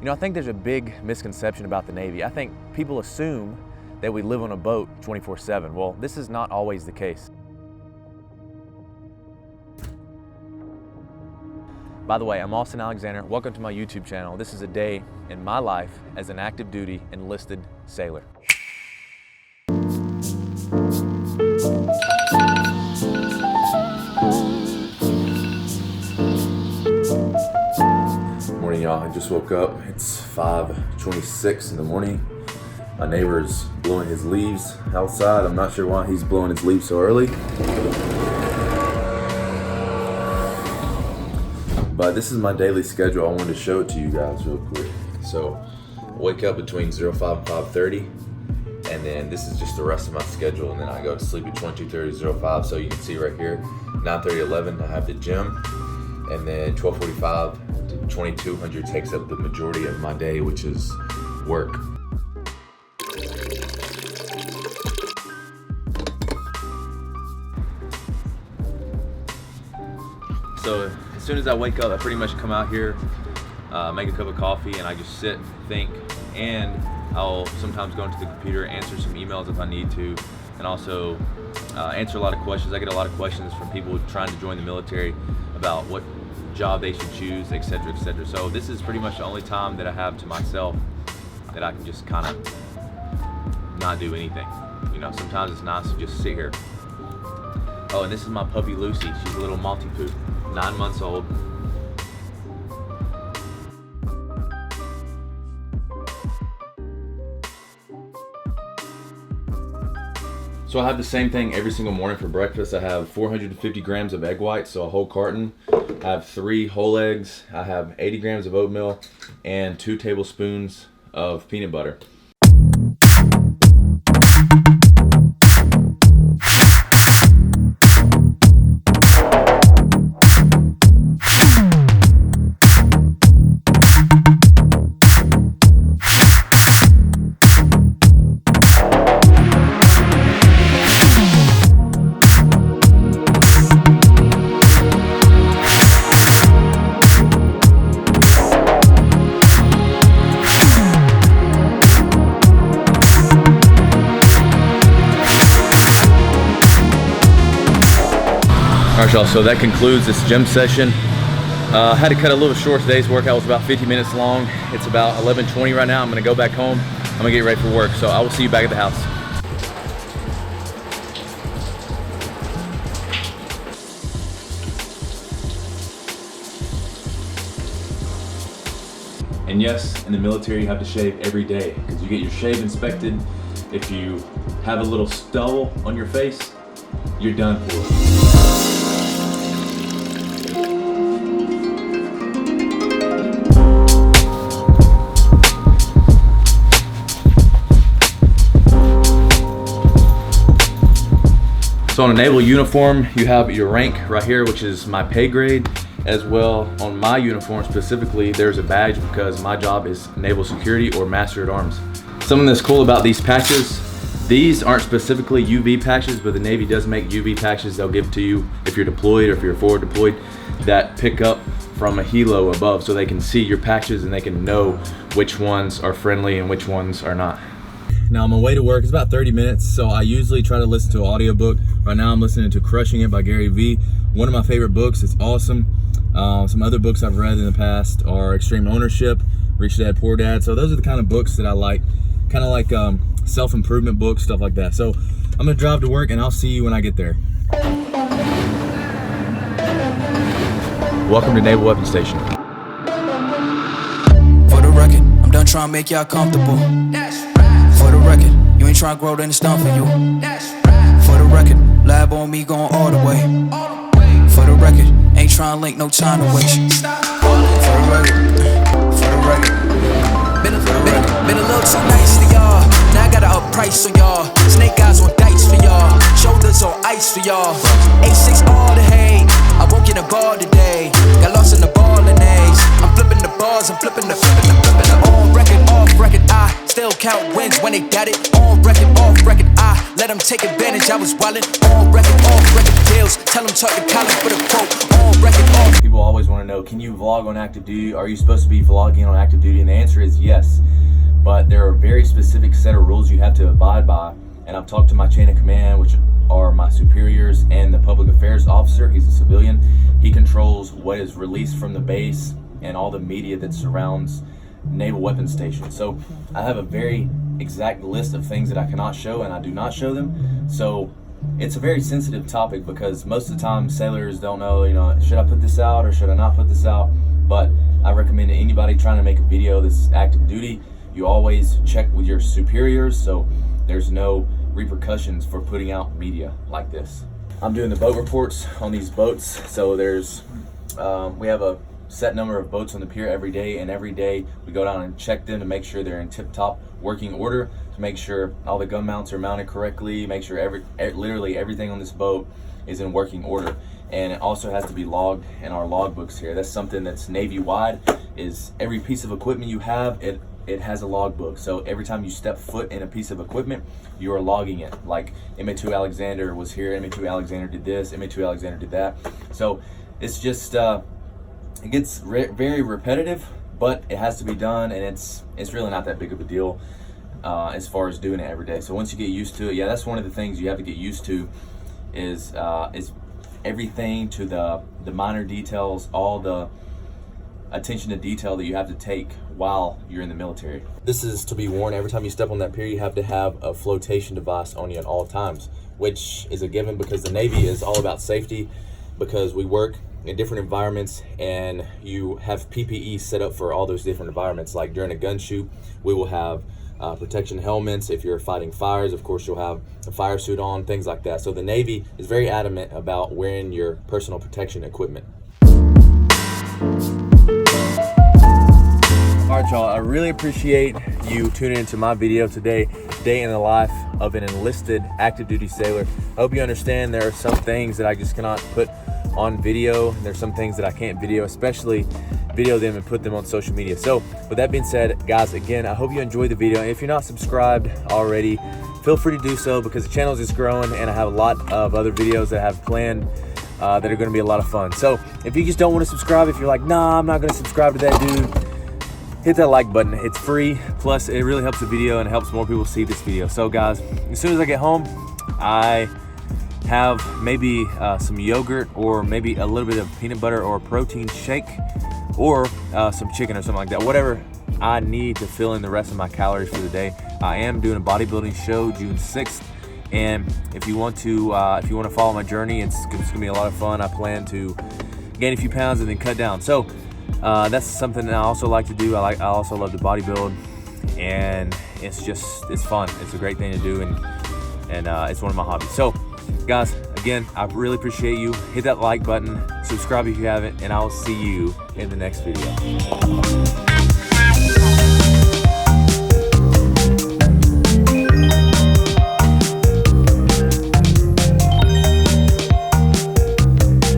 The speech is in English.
You know, I think there's a big misconception about the Navy. I think people assume that we live on a boat 24/7. Well, this is not always the case. By the way, I'm Austen Alexander. Welcome to my YouTube channel. This is a day in my life as an active duty enlisted sailor. Morning, y'all. I just woke up. It's 5:26 in the morning. My neighbor's blowing his leaves outside. I'm not sure why he's blowing his leaves so early. But this is my daily schedule. I wanted to show it to you guys real quick. So I wake up between 05 and 5:30, and then this is just the rest of my schedule, and then I go to sleep at 22:30 to 05. So you can see right here, 9:30 to 11 I have the gym, and then 12:45 to 2200 takes up the majority of my day, which is work. So as soon as I wake up, I pretty much come out here, make a cup of coffee, and I just sit, think, and I'll sometimes go into the computer, answer some emails if I need to, and also answer a lot of questions. I get a lot of questions from people trying to join the military about what job they should choose, etc., etc. So this is pretty much the only time that I have to myself that I can just kind of not do anything. You know, sometimes it's nice to just sit here. Oh, and this is my puppy Lucy. She's a little Maltipoo, 9 months old. So I have the same thing every single morning for breakfast. I have 450 grams of egg whites, so a whole carton. I have 3 whole eggs. I have 80 grams of oatmeal and 2 tablespoons of peanut butter. Alright, y'all, so that concludes this gym session. I had to cut a little short. Today's workout was about 50 minutes long. It's about 11:20 right now. I'm gonna go back home. I'm gonna get ready for work. So I will see you back at the house. And yes, in the military you have to shave every day because you get your shave inspected. If you have a little stubble on your face, you're done for. So on a naval uniform, you have your rank right here, which is my pay grade. As well, on my uniform specifically, there's a badge because my job is naval security or master at arms. Something that's cool about these patches, these aren't specifically UV patches, but the Navy does make UV patches they'll give to you if you're deployed or if you're forward deployed that pick up from a helo above so they can see your patches and they can know which ones are friendly and which ones are not. Now on my way to work, it's about 30 minutes, so I usually try to listen to an audiobook. Right now I'm listening to Crushing It by Gary Vee. One of my favorite books. It's awesome. Some other books I've read in the past are Extreme Ownership, Rich Dad, Poor Dad. So those are the kind of books that I like, kind of like self-improvement books, stuff like that. So I'm gonna drive to work and I'll see you when I get there. Welcome to Naval Weapons Station. For the record, I'm done trying to make y'all comfortable. For the record, you ain't trying to grow, then it's done for you. For the record, lab on me going all the way. For the record, ain't trying to link, no time to waste. For the record, been a little too nice to y'all. Now I gotta up price on y'all. Snake eyes on dice for y'all. Shoulders on ice for y'all. A6 all the hay. I won't get a ball today. Got lost in the ball and A's. I'm flipping the balls, I'm flipping the on record, off record. I still count wins when they got it. On record, off record. I let them take advantage. I was wildin' on record, off record deals. Tell them talk to college for the quote, on record, off. People always want to know, can you vlog on active duty? Are you supposed to be vlogging on active duty? And the answer is yes, but there are very specific set of rules you have to abide by. And I've talked to my chain of command, which are my superiors, and the public affairs officer. He's a civilian. He controls what is released from the base and all the media that surrounds Naval Weapons Station. So I have a very exact list of things that I cannot show, and I do not show them. So it's a very sensitive topic because most of the time sailors don't know, should I put this out or should I not put this out? But I recommend to anybody trying to make a video that's active duty, you always check with your superiors so there's no repercussions for putting out media like this. I'm doing the boat reports on these boats. So we have a set number of boats on the pier every day, and every day we go down and check them to make sure they're in tip-top working order, to make sure all the gun mounts are mounted correctly, make sure literally everything on this boat is in working order. And it also has to be logged in our logbooks here. That's something that's Navy-wide, is every piece of equipment you have, it has a logbook. So every time you step foot in a piece of equipment, you are logging it. Like MA2 Alexander was here, MA2 Alexander did this, MA2 Alexander did that. So it's just, it gets very repetitive, but it has to be done, and it's really not that big of a deal as far as doing it every day. So once you get used to it, yeah, that's one of the things you have to get used to is everything to the minor details, all the attention to detail that you have to take while you're in the military. This is to be worn every time you step on that pier. You have to have a flotation device on you at all times, which is a given because the Navy is all about safety, because we work in different environments and you have PPE set up for all those different environments. Like during a gun shoot, we will have protection helmets. If you're fighting fires, of course, you'll have a fire suit on, things like that. So the Navy is very adamant about wearing your personal protection equipment. All right, y'all, I really appreciate you tuning into my video today, day in the life of an enlisted active duty sailor. I hope you understand there are some things that I just cannot put on video. There's some things that I can't video, especially video them and put them on social media. So with that being said, guys, again, I hope you enjoyed the video. If you're not subscribed already, feel free to do so because the channel is just growing and I have a lot of other videos that I have planned that are going to be a lot of fun. So if you just don't want to subscribe, if you're like, nah, I'm not going to subscribe to that dude, hit that like button. It's free. Plus, it really helps the video and helps more people see this video. So guys, as soon as I get home, I have maybe some yogurt or maybe a little bit of peanut butter or a protein shake or some chicken or something like that. Whatever I need to fill in the rest of my calories for the day. I am doing a bodybuilding show June 6th. And if you want to follow my journey, it's gonna be a lot of fun. I plan to gain a few pounds and then cut down. So that's something that I also like to do. I also love to bodybuild, and it's fun. It's a great thing to do, and it's one of my hobbies. So guys, again, I really appreciate you. Hit that like button, subscribe if you haven't, and I will see you in the next video.